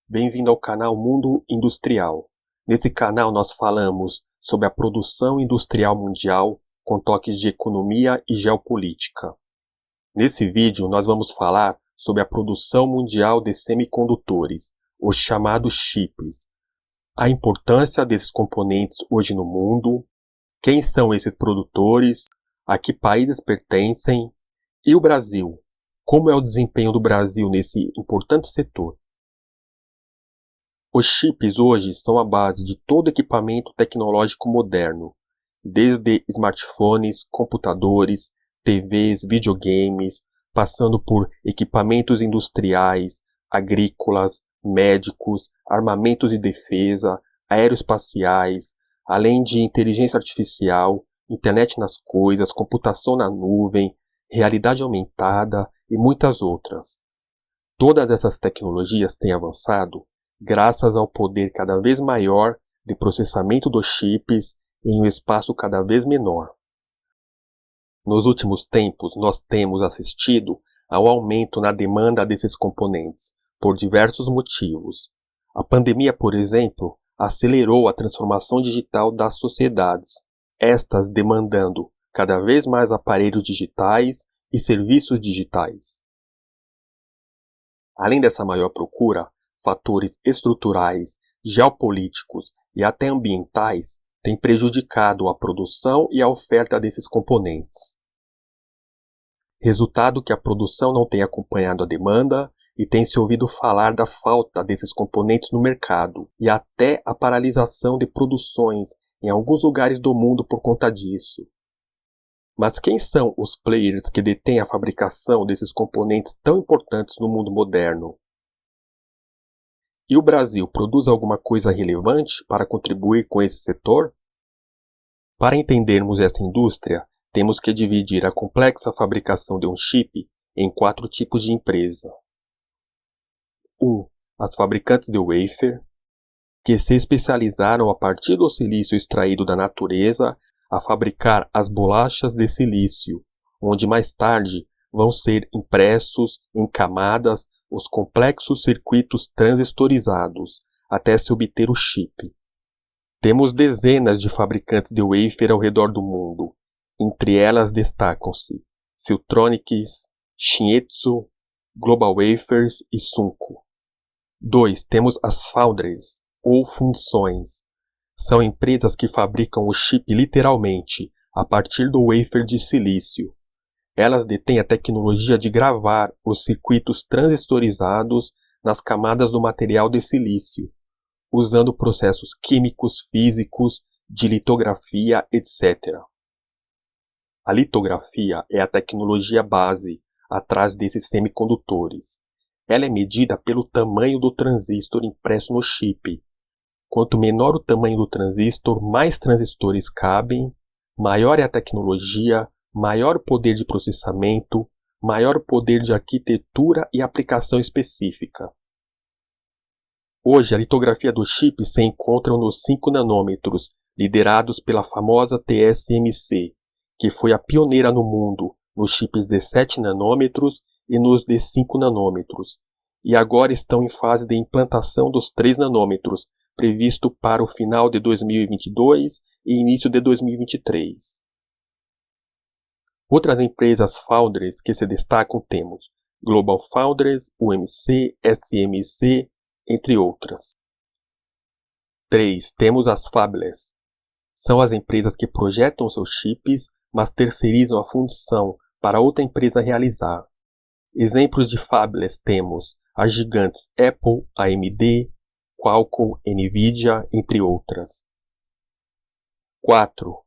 Bem-vindo ao canal Mundo Industrial. Nesse canal nós falamos sobre a produção industrial mundial com toques de economia e geopolítica. Nesse vídeo nós vamos falar sobre a produção mundial de semicondutores, os chamados chips, a importância desses componentes hoje no mundo, quem são esses produtores, a que países pertencem e o Brasil, como é o desempenho do Brasil nesse importante setor. Os chips hoje são a base de todo equipamento tecnológico moderno, desde smartphones, computadores, TVs, videogames, passando por equipamentos industriais, agrícolas, médicos, armamentos de defesa, aeroespaciais, além de inteligência artificial, internet nas coisas, computação na nuvem, realidade aumentada e muitas outras. Todas essas tecnologias têm avançado graças ao poder cada vez maior de processamento dos chips em um espaço cada vez menor. Nos últimos tempos, nós temos assistido ao aumento na demanda desses componentes, por diversos motivos. A pandemia, por exemplo, acelerou a transformação digital das sociedades, estas demandando cada vez mais aparelhos digitais e serviços digitais. Além dessa maior procura, fatores estruturais, geopolíticos e até ambientais têm prejudicado a produção e a oferta desses componentes. Resultado que a produção não tem acompanhado a demanda e tem se ouvido falar da falta desses componentes no mercado e até a paralisação de produções em alguns lugares do mundo por conta disso. Mas quem são os players que detêm a fabricação desses componentes tão importantes no mundo moderno? E o Brasil produz alguma coisa relevante para contribuir com esse setor? Para entendermos essa indústria, temos que dividir a complexa fabricação de um chip em 4 tipos de empresa. 1. As fabricantes de wafer, que se especializaram a partir do silício extraído da natureza a fabricar as bolachas de silício, onde mais tarde vão ser impressos em camadas os complexos circuitos transistorizados, até se obter o chip. Temos dezenas de fabricantes de wafer ao redor do mundo. Entre elas destacam-se Siltronics, Shin-Etsu, GlobalWafers e Sunko. 2. Temos as foundries, ou fundições. São empresas que fabricam o chip literalmente, a partir do wafer de silício. Elas detêm a tecnologia de gravar os circuitos transistorizados nas camadas do material de silício, usando processos químicos, físicos, de litografia, etc. A litografia é a tecnologia base atrás desses semicondutores. Ela é medida pelo tamanho do transistor impresso no chip. Quanto menor o tamanho do transistor, mais transistores cabem, maior é a tecnologia, maior o poder de processamento, maior o poder de arquitetura e aplicação específica. Hoje, a litografia do chip se encontra nos 5 nanômetros, liderados pela famosa TSMC, que foi a pioneira no mundo nos chips de 7 nanômetros e nos de 5 nanômetros, e agora estão em fase de implantação dos 3 nanômetros, previsto para o final de 2022 e início de 2023. Outras empresas foundries que se destacam temos GlobalFoundries, UMC, SMC, entre outras. 3. Temos as fabless. São as empresas que projetam seus chips, mas terceirizam a fundição para outra empresa realizar. Exemplos de fabless temos as gigantes Apple, AMD, Qualcomm, Nvidia, entre outras. 4.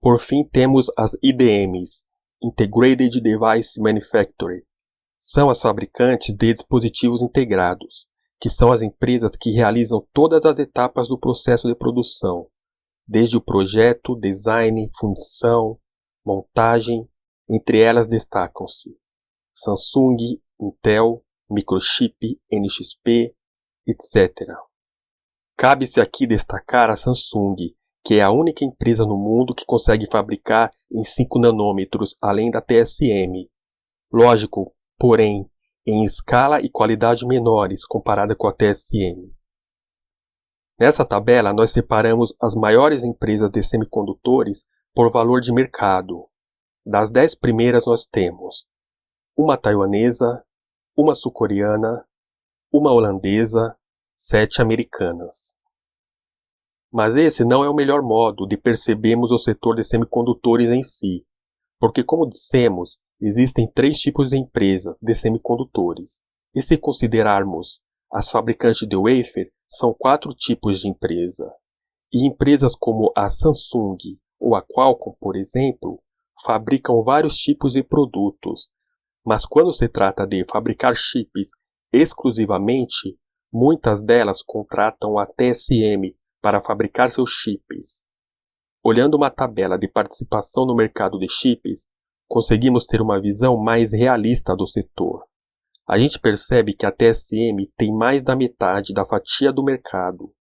Por fim temos as IDMs, Integrated Device Manufacturing. São as fabricantes de dispositivos integrados, que são as empresas que realizam todas as etapas do processo de produção, desde o projeto, design, fundição, montagem, entre elas destacam-se Samsung, Intel, Microchip, NXP, etc. Cabe-se aqui destacar a Samsung, que é a única empresa no mundo que consegue fabricar em 5 nanômetros, além da TSM. Lógico, porém, em escala e qualidade menores comparada com a TSM. Nessa tabela, nós separamos as maiores empresas de semicondutores por valor de mercado. Das 10 primeiras nós temos uma taiwanesa, uma sul-coreana, uma holandesa, 7 americanas. Mas esse não é o melhor modo de percebermos o setor de semicondutores em si, porque, como dissemos, existem 3 tipos de empresas de semicondutores, e se considerarmos as fabricantes de wafer, são 4 tipos de empresa. E empresas como a Samsung ou a Qualcomm, por exemplo, fabricam vários tipos de produtos, mas quando se trata de fabricar chips exclusivamente, muitas delas contratam a TSM para fabricar seus chips. Olhando uma tabela de participação no mercado de chips, conseguimos ter uma visão mais realista do setor. A gente percebe que a TSM tem mais da metade da fatia do mercado.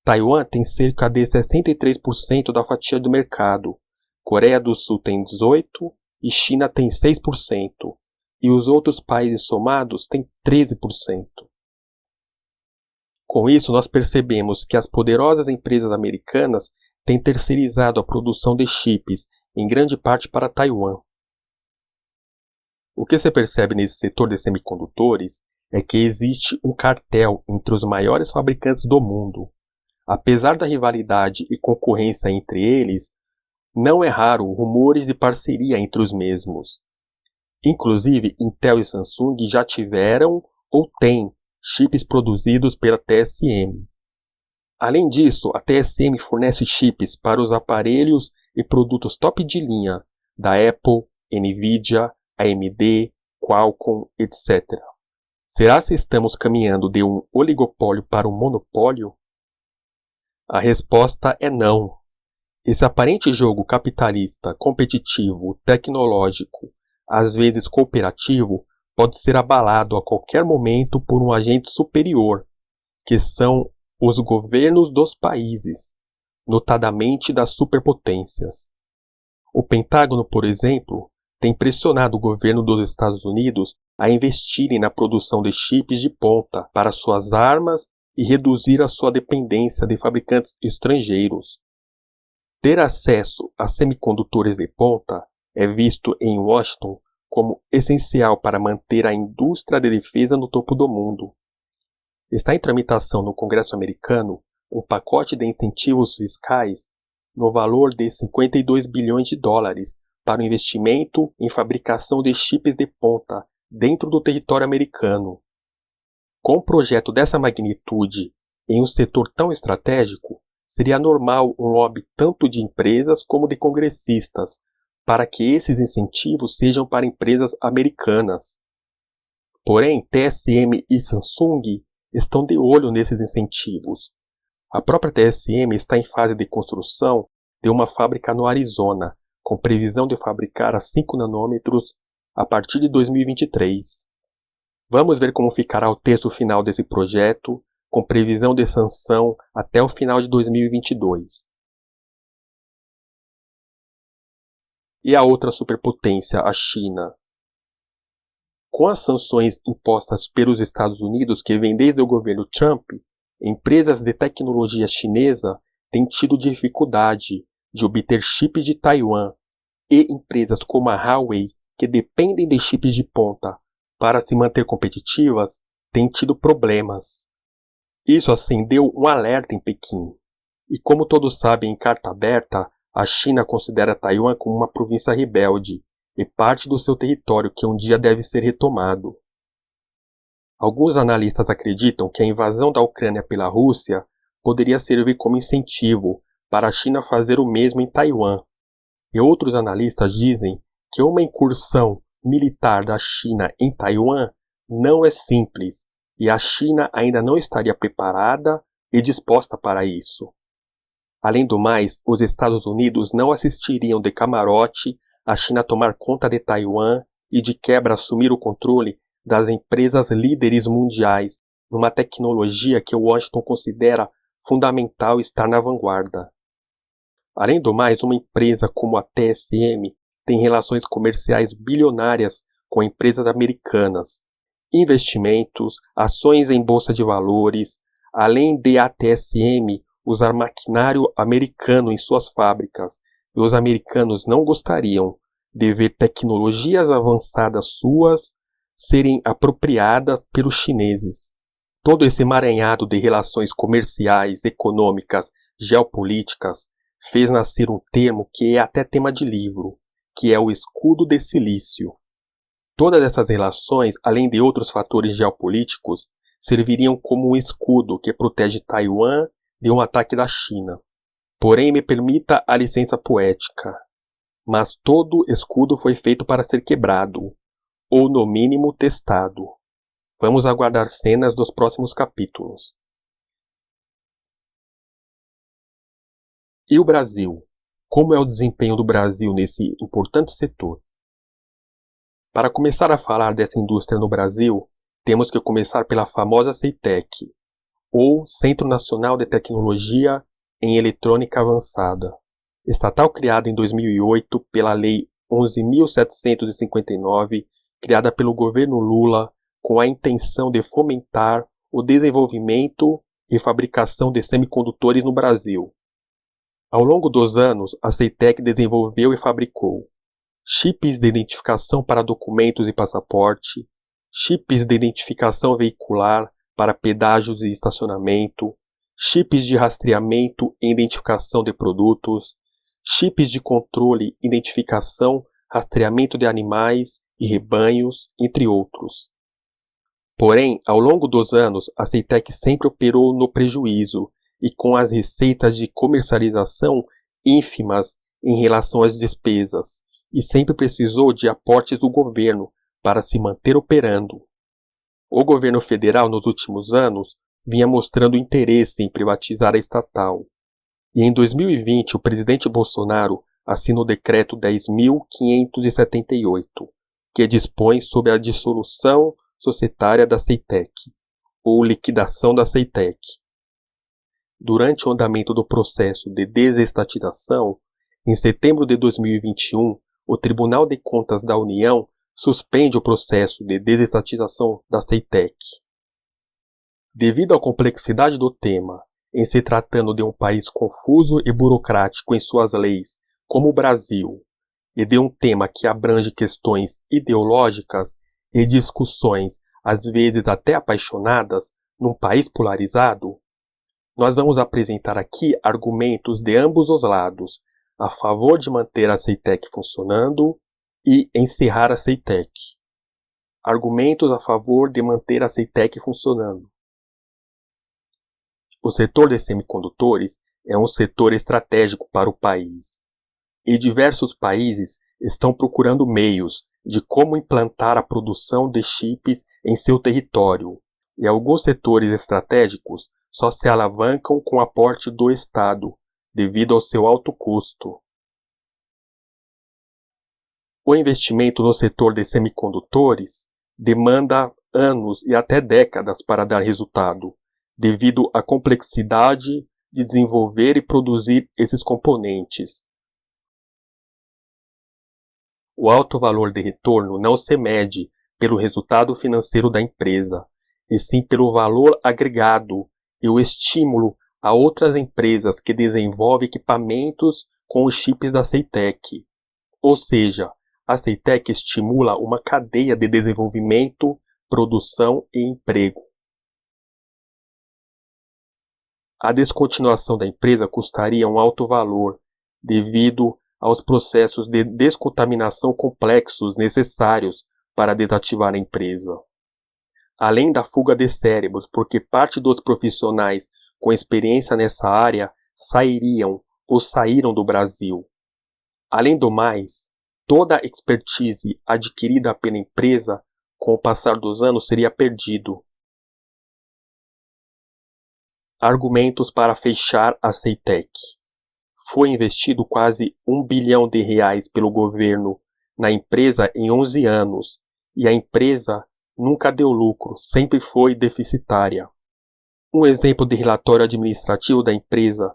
Taiwan tem cerca de 63% da fatia do mercado, Coreia do Sul tem 18% e China tem 6%, e os outros países somados têm 13%. Com isso, nós percebemos que as poderosas empresas americanas têm terceirizado a produção de chips, em grande parte para Taiwan. O que se percebe nesse setor de semicondutores é que existe um cartel entre os maiores fabricantes do mundo. Apesar da rivalidade e concorrência entre eles, não é raro rumores de parceria entre os mesmos. Inclusive, Intel e Samsung já tiveram ou têm chips produzidos pela TSM. Além disso, a TSM fornece chips para os aparelhos e produtos top de linha da Apple, Nvidia, AMD, Qualcomm, etc. Será que estamos caminhando de um oligopólio para um monopólio? A resposta é não. Esse aparente jogo capitalista, competitivo, tecnológico, às vezes cooperativo, pode ser abalado a qualquer momento por um agente superior, que são os governos dos países, notadamente das superpotências. O Pentágono, por exemplo, tem pressionado o governo dos Estados Unidos a investirem na produção de chips de ponta para suas armas e reduzir a sua dependência de fabricantes estrangeiros. Ter acesso a semicondutores de ponta é visto em Washington como essencial para manter a indústria de defesa no topo do mundo. Está em tramitação no Congresso americano um pacote de incentivos fiscais no valor de 52 bilhões de dólares para o investimento em fabricação de chips de ponta dentro do território americano. Com um projeto dessa magnitude em um setor tão estratégico, seria normal um lobby tanto de empresas como de congressistas para que esses incentivos sejam para empresas americanas. Porém, TSM e Samsung estão de olho nesses incentivos. A própria TSM está em fase de construção de uma fábrica no Arizona, com previsão de fabricar a 5 nanômetros a partir de 2023. Vamos ver como ficará o texto final desse projeto, com previsão de sanção até o final de 2022. E a outra superpotência, a China. Com as sanções impostas pelos Estados Unidos, que vêm desde o governo Trump, empresas de tecnologia chinesa têm tido dificuldade de obter chips de Taiwan, e empresas como a Huawei, que dependem de chips de ponta para se manter competitivas, têm tido problemas. Isso acendeu um alerta em Pequim. E como todos sabem em carta aberta, a China considera Taiwan como uma província rebelde e parte do seu território que um dia deve ser retomado. Alguns analistas acreditam que a invasão da Ucrânia pela Rússia poderia servir como incentivo para a China fazer o mesmo em Taiwan. E outros analistas dizem que uma incursão militar da China em Taiwan não é simples e a China ainda não estaria preparada e disposta para isso. Além do mais, os Estados Unidos não assistiriam de camarote a China tomar conta de Taiwan e de quebra assumir o controle das empresas líderes mundiais numa tecnologia que Washington considera fundamental estar na vanguarda. Além do mais, uma empresa como a TSM tem relações comerciais bilionárias com empresas americanas, investimentos, ações em bolsa de valores, além de a TSM usar maquinário americano em suas fábricas, e os americanos não gostariam de ver tecnologias avançadas suas serem apropriadas pelos chineses. Todo esse emaranhado de relações comerciais, econômicas, geopolíticas fez nascer um termo que é até tema de livro, que é o escudo de silício. Todas essas relações, além de outros fatores geopolíticos, serviriam como um escudo que protege Taiwan de um ataque da China. Porém, me permita a licença poética, mas todo escudo foi feito para ser quebrado, ou no mínimo testado. Vamos aguardar cenas dos próximos capítulos. E o Brasil? Como é o desempenho do Brasil nesse importante setor? Para começar a falar dessa indústria no Brasil, temos que começar pela famosa CEITEC, ou Centro Nacional de Tecnologia em Eletrônica Avançada, estatal criada em 2008 pela Lei 11.759, criada pelo governo Lula com a intenção de fomentar o desenvolvimento e fabricação de semicondutores no Brasil. Ao longo dos anos, a CEITEC desenvolveu e fabricou chips de identificação para documentos e passaporte, chips de identificação veicular para pedágios e estacionamento, chips de rastreamento e identificação de produtos, chips de controle, identificação, rastreamento de animais e rebanhos, entre outros. Porém, ao longo dos anos, a CEITEC sempre operou no prejuízo e com as receitas de comercialização ínfimas em relação às despesas, e sempre precisou de aportes do governo para se manter operando. O governo federal, nos últimos anos, vinha mostrando interesse em privatizar a estatal. E em 2020, o presidente Bolsonaro assinou o Decreto 10.578, que dispõe sobre a dissolução societária da CEITEC, ou liquidação da CEITEC. Durante o andamento do processo de desestatização, em setembro de 2021, o Tribunal de Contas da União suspende o processo de desestatização da CEITEC. Devido à complexidade do tema, em se tratando de um país confuso e burocrático em suas leis, como o Brasil, e de um tema que abrange questões ideológicas e discussões, às vezes até apaixonadas, num país polarizado, nós vamos apresentar aqui argumentos de ambos os lados, a favor de manter a CEITEC funcionando e encerrar a CEITEC. Argumentos a favor de manter a CEITEC funcionando. O setor de semicondutores é um setor estratégico para o país, e diversos países estão procurando meios de como implantar a produção de chips em seu território, e alguns setores estratégicos só se alavancam com o aporte do Estado, devido ao seu alto custo. O investimento no setor de semicondutores demanda anos e até décadas para dar resultado, devido à complexidade de desenvolver e produzir esses componentes. O alto valor de retorno não se mede pelo resultado financeiro da empresa, e sim pelo valor agregado e o estímulo a outras empresas que desenvolvem equipamentos com os chips da CEITEC. Ou seja, a CEITEC estimula uma cadeia de desenvolvimento, produção e emprego. A descontinuação da empresa custaria um alto valor, devido aos processos de descontaminação complexos necessários para desativar a empresa. Além da fuga de cérebros, porque parte dos profissionais com experiência nessa área sairiam ou saíram do Brasil. Além do mais, toda a expertise adquirida pela empresa com o passar dos anos seria perdido. Argumentos para fechar a CEITEC. Foi investido quase R$1 bilhão pelo governo na empresa em 11 anos, e a empresa nunca deu lucro, sempre foi deficitária. Um exemplo de relatório administrativo da empresa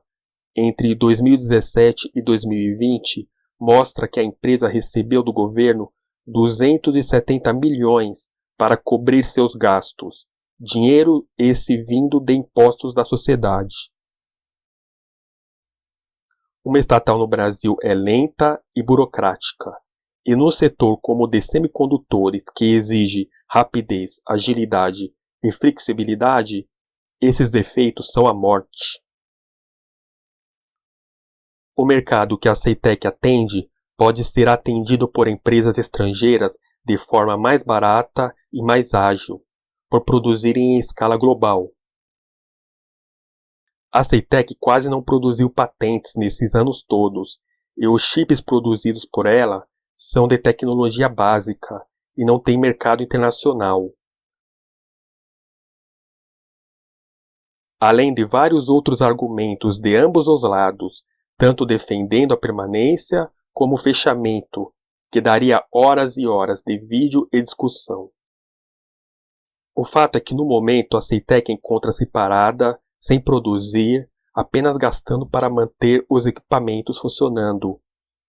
entre 2017 e 2020 mostra que a empresa recebeu do governo 270 milhões para cobrir seus gastos, dinheiro esse vindo de impostos da sociedade. Uma estatal no Brasil é lenta e burocrática, e no setor como o de semicondutores, que exige rapidez, agilidade e flexibilidade, esses defeitos são a morte. O mercado que a Ceitec atende pode ser atendido por empresas estrangeiras de forma mais barata e mais ágil, por produzirem em escala global. A Ceitec quase não produziu patentes nesses anos todos, e os chips produzidos por ela são de tecnologia básica e não têm mercado internacional. Além de vários outros argumentos de ambos os lados, tanto defendendo a permanência como o fechamento, que daria horas e horas de vídeo e discussão. O fato é que no momento a Ceitec encontra-se parada, sem produzir, apenas gastando para manter os equipamentos funcionando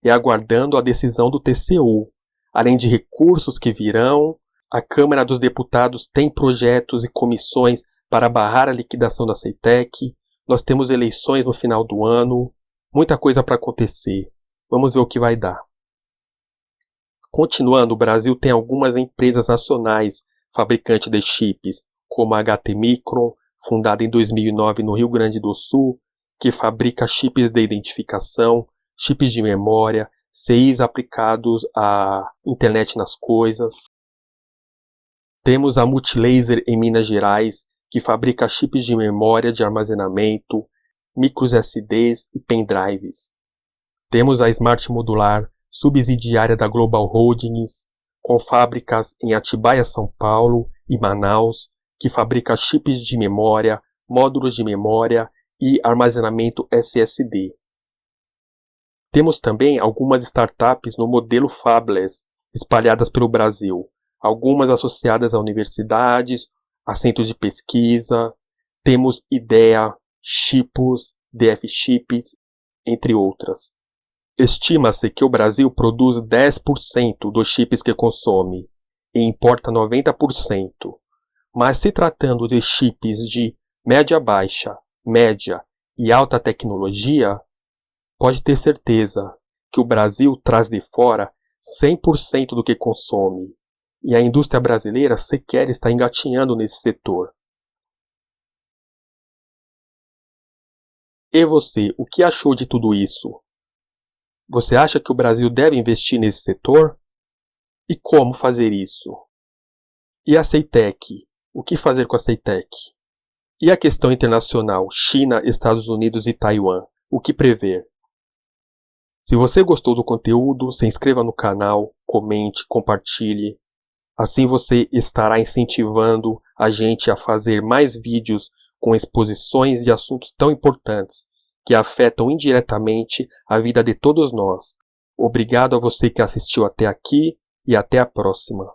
e aguardando a decisão do TCU. Além de recursos que virão, a Câmara dos Deputados tem projetos e comissões para barrar a liquidação da Ceitec, nós temos eleições no final do ano, muita coisa para acontecer. Vamos ver o que vai dar. Continuando, o Brasil tem algumas empresas nacionais fabricantes de chips, como a HT Micron, fundada em 2009 no Rio Grande do Sul, que fabrica chips de identificação, chips de memória, CIs aplicados à internet nas coisas. Temos a Multilaser em Minas Gerais, que fabrica chips de memória de armazenamento, micros SDs e pendrives. Temos a Smart Modular, subsidiária da Global Holdings, com fábricas em Atibaia, São Paulo e Manaus, que fabrica chips de memória, módulos de memória e armazenamento SSD. Temos também algumas startups no modelo Fabless, espalhadas pelo Brasil, algumas associadas a universidades, a centros de pesquisa. Temos IDEA, Chipos, DF Chips, entre outras. Estima-se que o Brasil produz 10% dos chips que consome e importa 90%. Mas se tratando de chips de média-baixa, média e alta tecnologia, pode ter certeza que o Brasil traz de fora 100% do que consome, e a indústria brasileira sequer está engatinhando nesse setor. E você, o que achou de tudo isso? Você acha que o Brasil deve investir nesse setor? E como fazer isso? E a Ceitec? O que fazer com a Ceitec? E a questão internacional, China, Estados Unidos e Taiwan? O que prever? Se você gostou do conteúdo, se inscreva no canal, comente, compartilhe. Assim você estará incentivando a gente a fazer mais vídeos com exposições de assuntos tão importantes que afetam indiretamente a vida de todos nós. Obrigado a você que assistiu até aqui e até a próxima.